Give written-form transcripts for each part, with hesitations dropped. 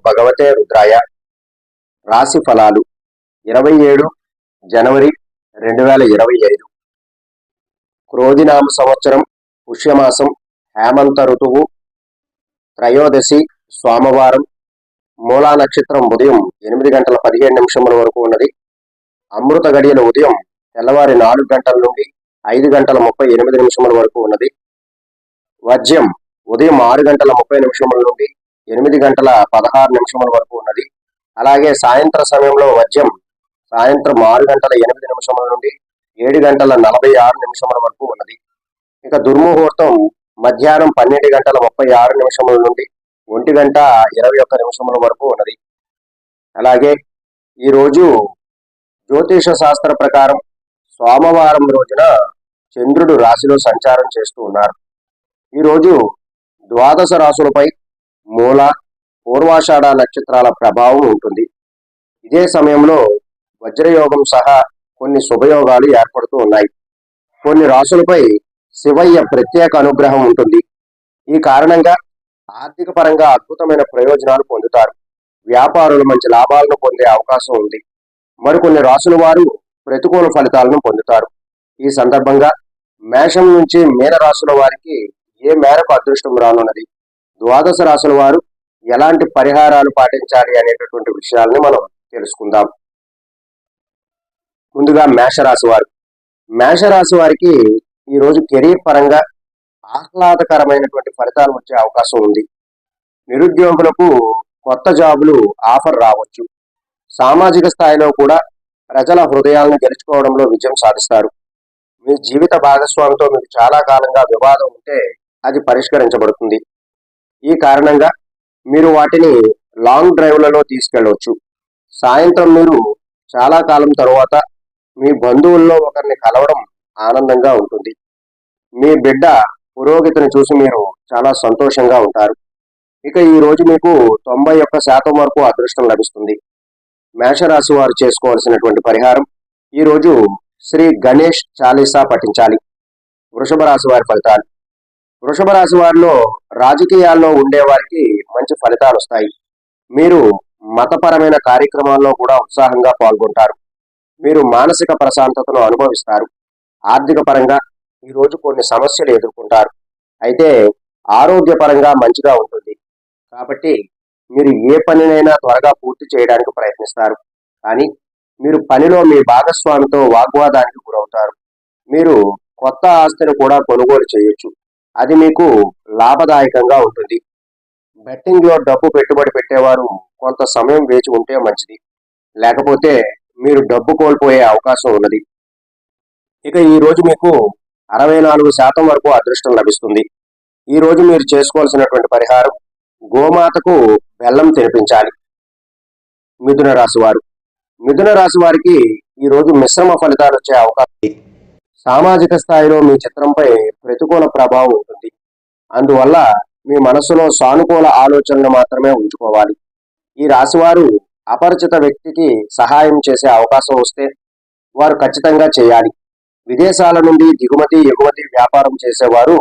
భగవతే రుద్రాయ. రాశి ఫలాలు 27 జనవరి 2025. క్రోధినామ సంవత్సరం, పుష్యమాసం, హేమంత ఋతువు, త్రయోదశి సోమవారం. మూలా నక్షత్రం ఉదయం 8 గంటల 17 నిమిషముల వరకు ఉన్నది. అమృత గడియలు ఉదయం తెల్లవారి 4 గంటల నుండి 5 గంటల 38 నిమిషముల వరకు ఉన్నది. వజ్యం ఉదయం 6 గంటల 30 నిమిషముల నుండి 8 గంటల 16 నిమిషముల వరకు ఉన్నది. అలాగే సాయంత్ర సమయంలో వజ్యం సాయంత్రం 6 గంటల 8 నిమిషముల నుండి 7 గంటల 46 నిమిషముల వరకు ఉన్నది. ఇక దుర్ముహూర్తం మధ్యాహ్నం 12 గంటల 36 నిమిషముల నుండి 1 గంట 21 నిమిషముల వరకు ఉన్నది. అలాగే ఈరోజు జ్యోతిష శాస్త్ర ప్రకారం సోమవారం రోజున చంద్రుడు రాశిలో సంచారం చేస్తూ ఉన్నారు. ఈరోజు ద్వాదశ రాశులపై మూల, పూర్వాషాఢ నక్షత్రాల ప్రభావం ఉంటుంది. ఇదే సమయంలో వజ్రయోగం సహా కొన్ని శుభయోగాలు ఏర్పడుతూ ఉన్నాయి. కొన్ని రాశులపై శివయ్య ప్రత్యేక అనుగ్రహం ఉంటుంది. ఈ కారణంగా ఆర్థిక పరంగా అద్భుతమైన ప్రయోజనాలు పొందుతారు. వ్యాపారులు మంచి లాభాలను పొందే అవకాశం ఉంది. మరికొన్ని రాశుల వారు ప్రతికూల ఫలితాలను పొందుతారు. ఈ సందర్భంగా మేషం నుంచి మీన రాశుల వారికి ఏ మేరకు అదృష్టం రానున్నది, ద్వాదశ రాశుల వారు ఎలాంటి పరిహారాలు పాటించాలి అనేటటువంటి విషయాల్ని మనం తెలుసుకుందాం. ముందుగా మేషరాశి వారు. మేషరాశి వారికి ఈరోజు కెరీర్ పరంగా ఆహ్లాదకరమైనటువంటి ఫలితాలు వచ్చే అవకాశం ఉంది. నిరుద్యోగులకు కొత్త జాబులు ఆఫర్ రావచ్చు. సామాజిక స్థాయిలో కూడా ప్రజల హృదయాలను గెలుచుకోవడంలో విజయం సాధిస్తారు. మీ జీవిత భాగస్వామితో మీకు చాలా కాలంగా వివాదం ఉంటే అది పరిష్కరించబడుతుంది. ఈ కారణంగా మీరు వాటిని లాంగ్ డ్రైవ్లలో తీసుకెళ్లవచ్చు. సాయంత్రం మీరు చాలా కాలం తరువాత మీ బంధువుల్లో ఒకరిని కలవడం ఆనందంగా ఉంటుంది. మీ బిడ్డ పురోగతిని చూసి మీరు చాలా సంతోషంగా ఉంటారు. ఇక ఈ రోజు మీకు 91% వరకు అదృష్టం లభిస్తుంది. మేషరాశి వారు చేసుకోవాల్సినటువంటి పరిహారం, ఈరోజు శ్రీ గణేష్ చాలీసా పఠించాలి. వృషభ రాశి వారి ఫలితాలు. వృషభ రాశి వారిలో రాజకీయాల్లో ఉండేవారికి మంచి ఫలితాలు వస్తాయి. మీరు మతపరమైన కార్యక్రమాల్లో కూడా ఉత్సాహంగా పాల్గొంటారు. మీరు మానసిక ప్రశాంతతను అనుభవిస్తారు. ఆర్థిక పరంగా ఈరోజు కొన్ని సమస్యలు ఎదుర్కొంటారు. అయితే ఆరోగ్యపరంగా మంచిగా ఉంటుంది. కాబట్టి మీరు ఏ పనినైనా త్వరగా పూర్తి చేయడానికి ప్రయత్నిస్తారు. కానీ మీరు పనిలో మీ భాగస్వామితో వాగ్వాదానికి గురవుతారు. మీరు కొత్త ఆస్తిని కూడా కొనుగోలు చేయొచ్చు. అది మీకు లాభదాయకంగా ఉంటుంది. బెట్టింగ్ లో డబ్బు పెట్టుబడి పెట్టేవారు కొంత సమయం వేచి ఉంటే మంచిది. లేకపోతే మీరు డబ్బు కోల్పోయే అవకాశం ఉన్నది. ఇక ఈ రోజు మీకు 64% వరకు అదృష్టం లభిస్తుంది. ఈ రోజు మీరు చేసుకోవాల్సినటువంటి పరిహారం, గోమాతకు బెల్లం తినిపించాలి. మిథున రాశి వారు. మిథున రాశి వారికి ఈ రోజు మిశ్రమ ఫలితాలు వచ్చే అవకాశం ఉంది. సామాజిక స్థాయిలో మీ చిత్రంపై ప్రతికూల ప్రభావం ఉంటుంది. అందువల్ల మీ మనసులో సానుకూల ఆలోచనలు మాత్రమే ఉంచుకోవాలి. ఈ రాశివారు అపరిచిత వ్యక్తికి సహాయం చేసే అవకాశం వస్తే వారు ఖచ్చితంగా చేయాలి. విదేశాల నుండి దిగుమతి ఎగుమతి వ్యాపారం చేసేవారు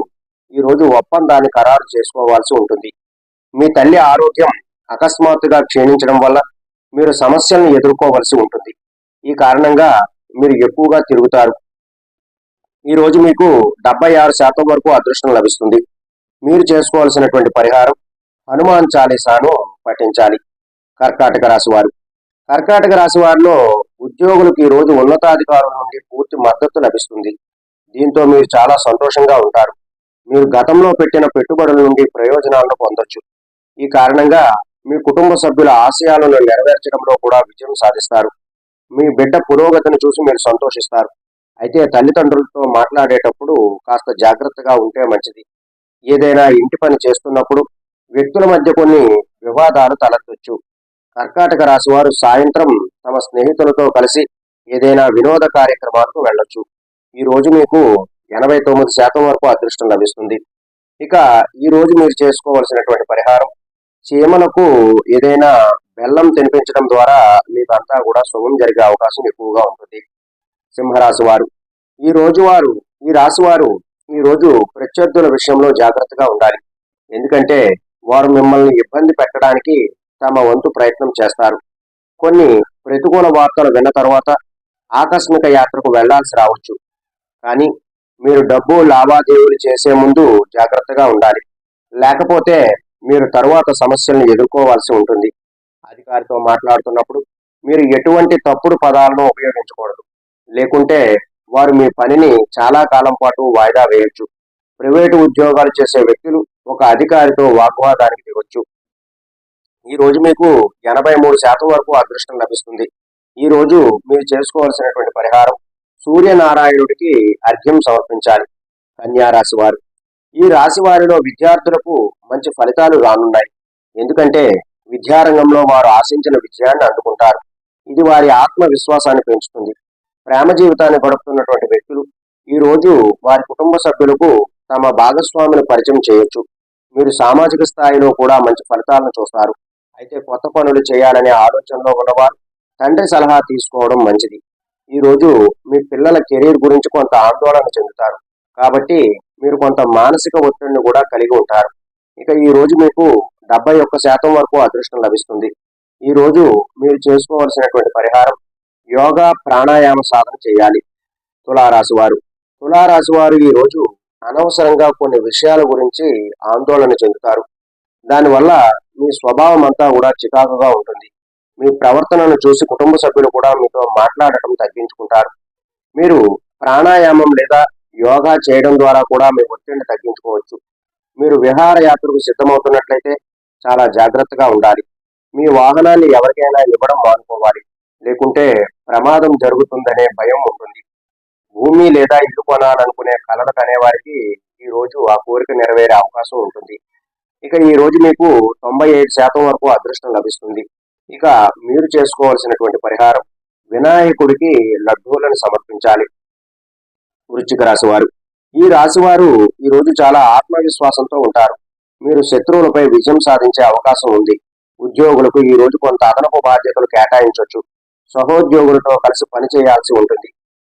ఈరోజు ఒప్పందాన్ని ఖరారు చేసుకోవాల్సి ఉంటుంది. మీ తల్లి ఆరోగ్యం అకస్మాత్తుగా క్షీణించడం వల్ల మీరు సమస్యలను ఎదుర్కోవలసి ఉంటుంది. ఈ కారణంగా మీరు ఎక్కువగా తిరుగుతారు. ఈ రోజు మీకు 76% వరకు అదృష్టం లభిస్తుంది. మీరు చేసుకోవాల్సినటువంటి పరిహారం, హనుమాన్ చాలీసాను పఠించాలి. కర్కాటక రాశి వారు. కర్కాటక రాశి వారిలో ఉద్యోగులకు ఈ రోజు ఉన్నతాధికారుల నుండి పూర్తి మద్దతు లభిస్తుంది. దీంతో మీరు చాలా సంతోషంగా ఉంటారు. మీరు గతంలో పెట్టిన పెట్టుబడుల నుండి ప్రయోజనాలను పొందొచ్చు. ఈ కారణంగా మీ కుటుంబ సభ్యుల ఆశయాలను నెరవేర్చడంలో కూడా విజయం సాధిస్తారు. మీ బిడ్డ పురోగతిని చూసి మీరు సంతోషిస్తారు. అయితే తల్లిదండ్రులతో మాట్లాడేటప్పుడు కాస్త జాగ్రత్తగా ఉంటే మంచిది. ఏదైనా ఇంటి పని చేస్తున్నప్పుడు వ్యక్తుల మధ్య కొన్ని వివాదాలు తలెత్తొచ్చు. కర్కాటక రాశి వారు సాయంత్రం తమ స్నేహితులతో కలిసి ఏదైనా వినోద కార్యక్రమాలకు వెళ్ళొచ్చు. ఈ రోజు మీకు 89% వరకు అదృష్టం లభిస్తుంది. ఇక ఈ రోజు మీరు చేసుకోవాల్సినటువంటి పరిహారం, చీమలకు ఏదైనా బెల్లం తినిపించడం ద్వారా మీకంతా కూడా శుభం జరిగే అవకాశం ఎక్కువగా ఉంటుంది. సింహరాశి వారు. ఈ రాశి వారు ఈ రోజు ప్రత్యర్థుల విషయంలో జాగ్రత్తగా ఉండాలి. ఎందుకంటే వారు మిమ్మల్ని ఇబ్బంది పెట్టడానికి తమ వంతు ప్రయత్నం చేస్తారు. కొన్ని ప్రతికూల వార్తలు విన్న తర్వాత ఆకస్మిక యాత్రకు వెళ్లాల్సి రావచ్చు. కానీ మీరు డబ్బు లావాదేవీలు చేసే ముందు జాగ్రత్తగా ఉండాలి. లేకపోతే మీరు తరువాత సమస్యలను ఎదుర్కోవాల్సి ఉంటుంది. అధికారితో మాట్లాడుతున్నప్పుడు మీరు ఎటువంటి తప్పుడు పదాలను ఉపయోగించకూడదు. లేకుంటే వారు మీ పనిని చాలా కాలం పాటు వాయిదా వేయొచ్చు. ప్రైవేటు ఉద్యోగాలు చేసే వ్యక్తులు ఒక అధికారితో వాగ్వాదానికి దిగొచ్చు. ఈ రోజు మీకు 83% వరకు అదృష్టం లభిస్తుంది. ఈ రోజు మీరు చేసుకోవాల్సినటువంటి పరిహారం సూర్యనారాయణుడికి అర్ఘ్యం సమర్పించాలి. కన్యా రాశి వారు, ఈ రాశి వారిలో విద్యార్థులకు మంచి ఫలితాలు రానున్నాయి. ఎందుకంటే విద్యారంగంలో వారు ఆశించిన విజయాన్ని అందుకుంటారు. ఇది వారి ఆత్మవిశ్వాసాన్ని పెంచుతుంది. ప్రేమ జీవితాన్ని గడుపుతున్నటువంటి వ్యక్తులు ఈ రోజు వారి కుటుంబ సభ్యులకు తమ భాగస్వామిని పరిచయం చేయొచ్చు. మీరు సామాజిక స్థాయిలో కూడా మంచి ఫలితాలను చూస్తారు. అయితే కొత్త పనులు చేయాలనే ఆలోచనలో ఉన్నవారు తండ్రి సలహా తీసుకోవడం మంచిది. ఈ రోజు మీ పిల్లల కెరీర్ గురించి కొంత ఆందోళన చెందుతారు. కాబట్టి మీరు కొంత మానసిక ఒత్తిడిని కూడా కలిగి ఉంటారు. ఇక ఈ రోజు మీకు 71% వరకు అదృష్టం లభిస్తుంది. ఈ రోజు మీరు చేసుకోవాల్సినటువంటి పరిహారం యోగా ప్రాణాయామ సాధన చేయాలి. తులారాశి వారు, తులారాశి వారు ఈ రోజు అనవసరంగా కొన్ని విషయాల గురించి ఆందోళన చెందుతారు. దానివల్ల మీ స్వభావం అంతా కూడా చికాకుగా ఉంటుంది. మీ ప్రవర్తనను చూసి కుటుంబ సభ్యులు కూడా మీతో మాట్లాడటం తగ్గించుకుంటారు. మీరు ప్రాణాయామం లేదా యోగా చేయడం ద్వారా కూడా మీ ఒత్తిడిని తగ్గించుకోవచ్చు. మీరు విహారయాత్రకు సిద్ధమవుతున్నట్లయితే చాలా జాగ్రత్తగా ఉండాలి. మీ వాహనాన్ని ఎవరికైనా ఇవ్వడం మానుకోవాలి. లేకుంటే ప్రమాదం జరుగుతుందనే భయం ఉంటుంది. భూమి లేదా ఇల్లు కొనాలనుకునే కలలు కనేవారికి ఈ రోజు ఆ కోరిక నెరవేరే అవకాశం ఉంటుంది. ఇక ఈ రోజు మీకు 95% వరకు అదృష్టం లభిస్తుంది. ఇక మీరు చేసుకోవాల్సినటువంటి పరిహారం వినాయకుడికి లడ్డూలను సమర్పించాలి. వృశ్చిక రాశి వారు, ఈ రాశి వారు ఈ రోజు చాలా ఆత్మవిశ్వాసంతో ఉంటారు. మీరు శత్రువులపై విజయం సాధించే అవకాశం ఉంది. ఉద్యోగులకు ఈ రోజు కొంత అదనపు బాధ్యతలు కేటాయించవచ్చు. సహోద్యోగులతో కలిసి పని చేయాల్సి ఉంటుంది.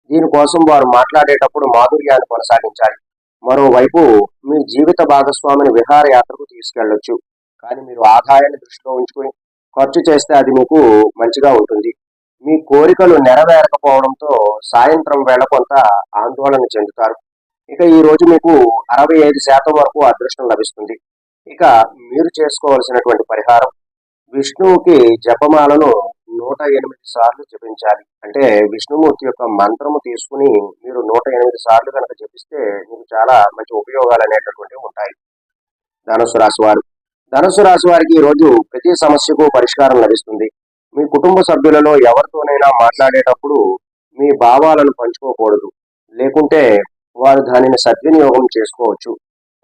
దీనికోసం వారు మాట్లాడేటప్పుడు మాధుర్యాన్ని కొనసాగించాలి. మరోవైపు మీ జీవిత భాగస్వామిని విహారయాత్రకు తీసుకెళ్లొచ్చు. కానీ మీరు ఆదాయాన్ని దృష్టిలో ఉంచుకుని ఖర్చు చేస్తే అది మీకు మంచిగా ఉంటుంది. మీ కోరికలు నెరవేరకపోవడంతో సాయంత్రం వేళ కొంత ఆందోళన చెందుతారు. ఇక ఈ రోజు మీకు 65% వరకు అదృష్టం లభిస్తుంది. ఇక మీరు చేసుకోవాల్సినటువంటి పరిహారం విష్ణువుకి జపమాలను 108 సార్లు జపించాలి. అంటే విష్ణుమూర్తి యొక్క మంత్రము తీసుకుని మీరు 108 సార్లు కనుక జపిస్తే మీకు చాలా మంచి ఉపయోగాలు అనేటటువంటివి ఉంటాయి. ధనుసు రాశి వారు, ధనుసు రాశి వారికి ఈ రోజు ప్రతి సమస్యకు పరిష్కారం లభిస్తుంది. మీ కుటుంబ సభ్యులలో ఎవరితోనైనా మాట్లాడేటప్పుడు మీ భావాలను పంచుకోకూడదు. లేకుంటే వారు దానిని సద్వినియోగం చేసుకోవచ్చు.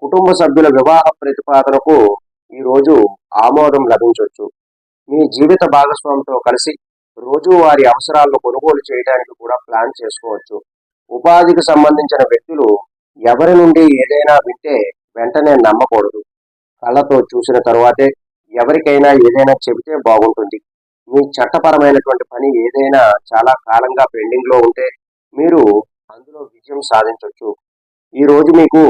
కుటుంబ సభ్యుల వివాహ ప్రతిపాదనకు ఈ రోజు ఆమోదం లభించవచ్చు. మీ జీవిత భాగస్వామితో కలిసి రోజువారి అవసరాలను కొనుగోలు చేయడానికి కూడా ప్లాన్ చేసుకోవచ్చు. ఉపాధికి సంబంధించిన వ్యక్తులు ఎవరి నుండి ఏదైనా వింటే వెంటనే నమ్మకూడదు. కళ్ళతో చూసిన తరువాతే ఎవరికైనా ఏదైనా చెబితే బాగుంటుంది. మీ చట్టపరమైనటువంటి పని ఏదైనా చాలా కాలంగా పెండింగ్ లో ఉంటే మీరు అందులో విజయం సాధించవచ్చు. ఈ రోజు మీకు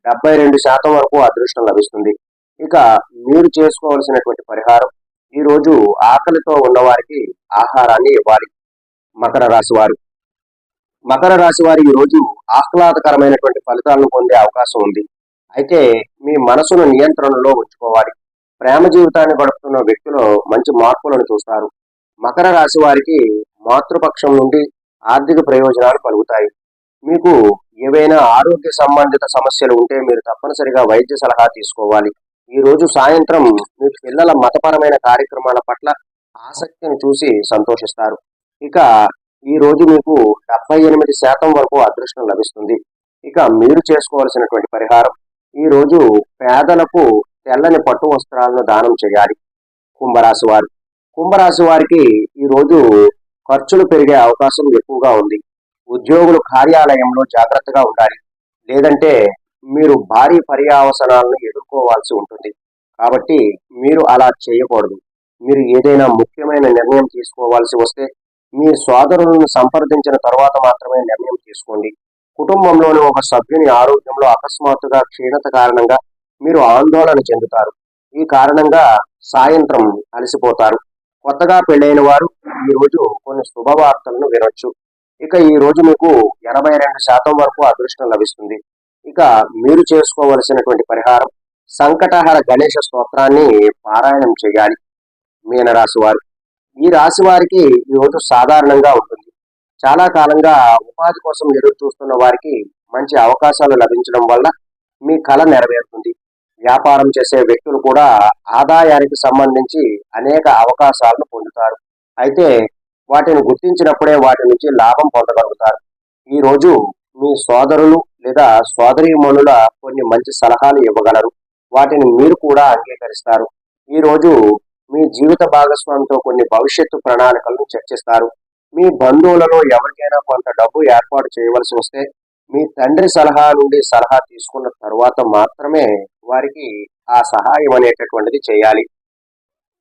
72% వరకు అదృష్టం లభిస్తుంది. ఇక మీరు చేసుకోవాల్సినటువంటి పరిహారం ఈ రోజు ఆకలితో ఉన్నవారికి ఆహారాన్ని ఇవ్వాలి. మకర రాశి వారు, మకర రాశి వారి ఈ రోజు ఆహ్లాదకరమైనటువంటి ఫలితాలను పొందే అవకాశం ఉంది. అయితే మీ మనసును నియంత్రణలో ఉంచుకోవాలి. ప్రేమ జీవితాన్ని గడుపుతున్న వ్యక్తులు మంచి మార్పులను చూస్తారు. మకర రాశి వారికి మాతృపక్షం నుండి ఆర్థిక ప్రయోజనాలు కలుగుతాయి. మీకు ఏవైనా ఆరోగ్య సంబంధిత సమస్యలు ఉంటే మీరు తప్పనిసరిగా వైద్య సలహా తీసుకోవాలి. ఈ రోజు సాయంత్రం మీ పిల్లల మతపరమైన కార్యక్రమాల పట్ల ఆసక్తిని చూసి సంతోషిస్తారు. ఇక ఈ రోజు మీకు 78% వరకు అదృష్టం లభిస్తుంది. ఇక మీరు చేసుకోవాల్సినటువంటి పరిహారం ఈ రోజు పేదలకు తెల్లని పట్టు వస్త్రాలను దానం చేయాలి. కుంభరాశి వారు, కుంభరాశి వారికి ఈ రోజు ఖర్చులు పెరిగే అవకాశం ఎక్కువగా ఉంది. ఉద్యోగులు కార్యాలయంలో జాగ్రత్తగా ఉండాలి. లేదంటే మీరు భారీ పర్యావసనాలను ఎదుర్కోవాల్సి ఉంటుంది. కాబట్టి మీరు అలా చేయకూడదు. మీరు ఏదైనా ముఖ్యమైన నిర్ణయం తీసుకోవాల్సి వస్తే మీ సోదరులను సంప్రదించిన తర్వాత మాత్రమే నిర్ణయం తీసుకోండి. కుటుంబంలోని ఒక సభ్యుని ఆరోగ్యంలో అకస్మాత్తుగా క్షీణత కారణంగా మీరు ఆందోళన చెందుతారు. ఈ కారణంగా సాయంత్రం అలసిపోతారు. కొత్తగా పెళ్ళైన వారు ఈ రోజు కొన్ని శుభవార్తలను వినొచ్చు. ఇక ఈ రోజు మీకు 82% వరకు అదృష్టం లభిస్తుంది. ఇక మీరు చేసుకోవలసినటువంటి పరిహారం సంకటహర గణేష స్తోత్రాన్ని పారాయణం చేయాలి. మీనరాశి వారు, ఈ రాశి వారికి ఈ రోజు సాధారణంగా ఉంటుంది. చాలా కాలంగా ఉపాధి కోసం ఎదురు చూస్తున్న వారికి మంచి అవకాశాలు లభించడం వల్ల మీ కల నెరవేరుతుంది. వ్యాపారం చేసే వ్యక్తులు కూడా ఆదాయానికి సంబంధించి అనేక అవకాశాలను పొందుతారు. అయితే వాటిని గుర్తించినప్పుడే వాటి నుంచి లాభం పొందగలుగుతారు. ఈ రోజు మీ సోదరులు లేదా సోదరీమణుల కొన్ని మంచి సలహాలు ఇవ్వగలరు. వాటిని మీరు కూడా అంగీకరిస్తారు. ఈ రోజు మీ జీవిత భాగస్వామితో కొన్ని భవిష్యత్తు ప్రణాళికలను చర్చిస్తారు. మీ బంధువులలో ఎవరికైనా కొంత డబ్బు ఏర్పాటు చేయవలసి వస్తే మీ తండ్రి సలహా నుండి సలహా తీసుకున్న తరువాత మాత్రమే వారికి ఆ సహాయం అనేటటువంటిది చేయాలి.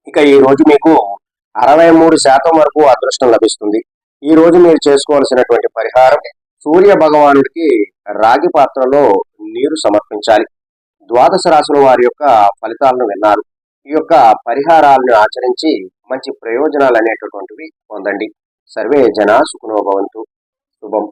ఇక ఈ రోజు మీకు 63% వరకు అదృష్టం లభిస్తుంది. ఈ రోజు మీరు చేసుకోవాల్సినటువంటి పరిహారం సూర్య భగవానుడికి రాగి పాత్రలో నీరు సమర్పించాలి. ద్వాదశ రాశుల వారి యొక్క ఫలితాలను విన్నారు. ఈ యొక్క పరిహారాలను ఆచరించి మంచి ప్రయోజనాలు అనేటటువంటివి పొందండి. సర్వే జన సుఖినో భవంతు. శుభం.